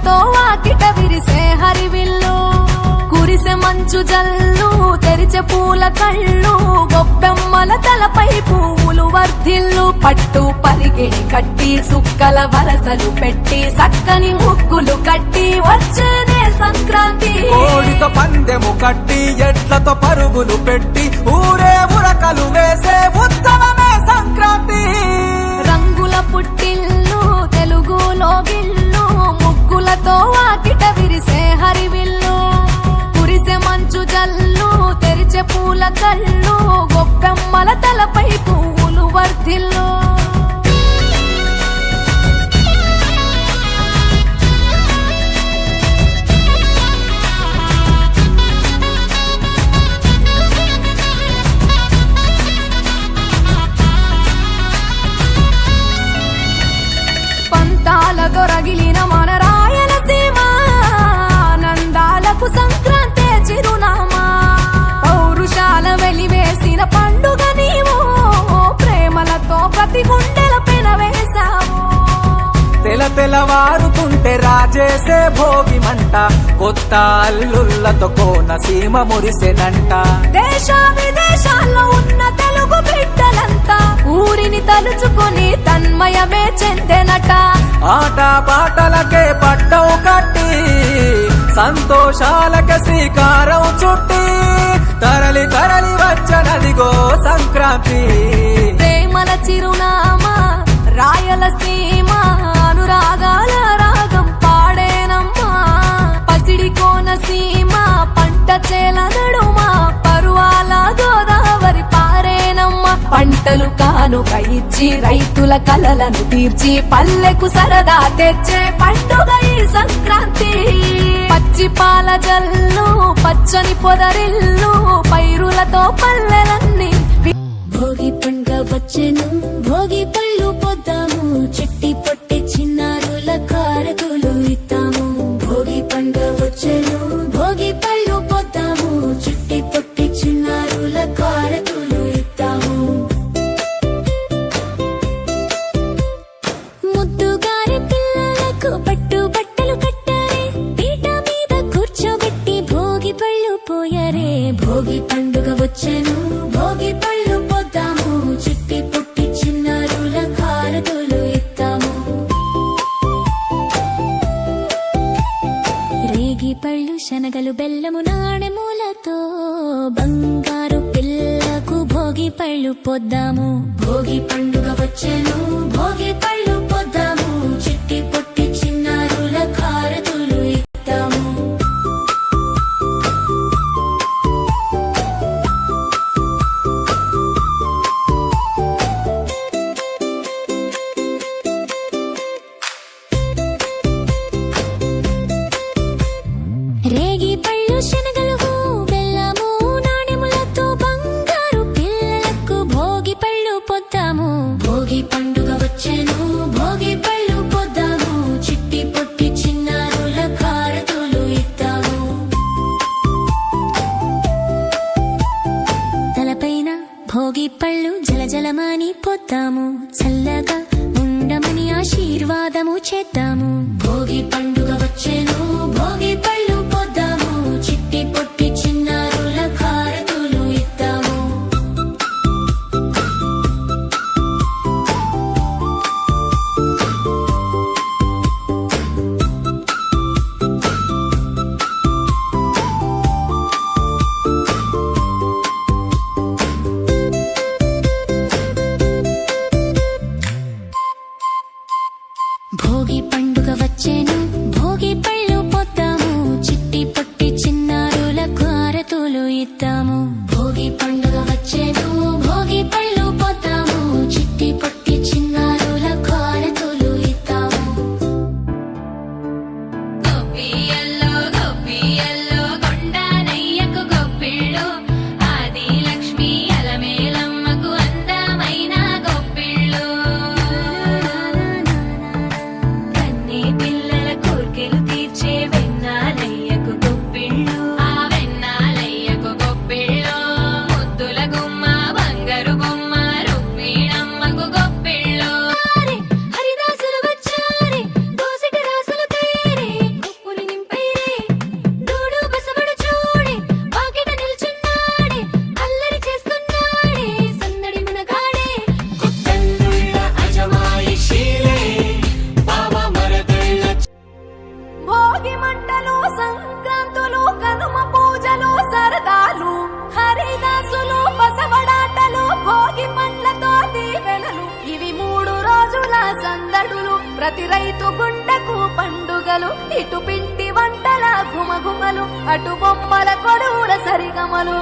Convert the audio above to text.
ముగ్గులతో వాకిట విరిసే హరివిల్లు కురిసె మంచు జల్లు తెరిచే పూల కళ్ళు గొప్పెమ్మల తలపై పువ్వులు వర్ధిల్లు పట్టు పరిగిడి కట్టి సుక్కల వరసలు పెట్టి సక్కని ముగ్గులు కట్టి వచ్చేదే సంక్రాంతి కోడితో పందెము కట్టి ఎట్లతో పరుగులు పెట్టి ఊరే ఉరకలు వేసే ఉత్సవమే సంక్రాంతి రంగుల పుట్టిల్లు తెలుగులో గిల్లు ముగ్గులతో వాకిట విరిసే హరివిల్లు కురిసె మంచు జల్లు తెరిచే పూల కళ్ళు గొప్పెమ్మల తలపై పువ్వులు వర్ధిల్లు రగిలిన మన రాయలసీమ ఆనందాలకు సంక్రాంతి చిరునామా పౌరుషాల వెలివేసిన పండుగ నీవు ప్రేమలతో ప్రతి గుండెల పెనవేశావు తెలవారుతుంటే రాజేసే భోగి మంట కొత్త అల్లుళ్ళతో కోనసీమ మురిసెనంట దేశ విదేశాల్లో ఉన్న తెలుగు బిడ్డలంతా ఊరిని తలుచుకొని తన్మయమే చెందెనట ఆట పాటలకే పట్టవు కట్టి సంతోషాలకే శ్రీకారం చుట్టి తరలి తరలి వచ్చనదిగో సంక్రాంతి ప్రేమల చిరునామా రాయలసీమ అనురాగాల రాగం పాడేనమ్మా పసిడి కోనసీమ పంట చేల నడుమ పరువాల గోదావరి పారేనమ్మా పంటలు కానుక ఇచ్చి రైతుల కలలను తీర్చి పల్లెకు సరదా తెచ్చే పండుగ ఈ సంక్రాంతి పచ్చి పాల జల్లు పచ్చని పొదరిల్లు పైరులతో పల్లెలన్నీ భోగి పండుగ వచ్చెను భోగి పళ్ళు పొద్దాము చిట్టి పొట్టి చిన్నారుల కారకులు ఇస్తాము భోగి పండుగ వచ్చెను భోగి పళ్ళు పొద్దాము చిట్టి పొట్టి చిన్నారుల కారకులు ఇస్తాము ముద్దుగారి పిల్లలకు పట్టు బట్టలు కట్టారే పీట మీద కూర్చోబెట్టి భోగి పళ్ళు పోయారే భోగి పండుగ వచ్చెను భోగి పళ్ళు పొద్దాము చిట్టి పుట్టి చిన్నారుల కారతులు ఇస్తాము రేగి పళ్ళు శనగలు బెల్లము నాణెములతో బంగారు పిల్లకు భోగి పళ్ళు పొద్దాము భోగి పండుగ వచ్చెను భోగి పళ్ళు పొద్దాము చిట్టి పుట్టి చిన్నారుల కారతులు ఇస్తాము రేగి పళ్ళు శనగలు బెల్లము నాణెములతో బంగారు పిల్లలకు భోగి పళ్ళు పొద్దాము భోగి పండుగ వచ్చెను భోగి పళ్ళు పొద్దాము చిట్టి పొట్టి చిన్నారుల కారతులు ఇస్తాము తలపైన భోగి పళ్ళు జలజలమని పొద్దాము చల్లగా ఉండమని ఆశీర్వాదము చేద్దాము భోగి పండుగ వచ్చెను భోగి పళ్ళు పొద్దాము చిట్టి పొట్టి చిన్నారుల కారతులు ఇస్తాము సందడులు ప్రతి రైతు గుండెకు పండుగలు ఇటు పిండి వంటల ఘుమఘుమలు అటు బొమ్మల కొడువుల సరిగమలు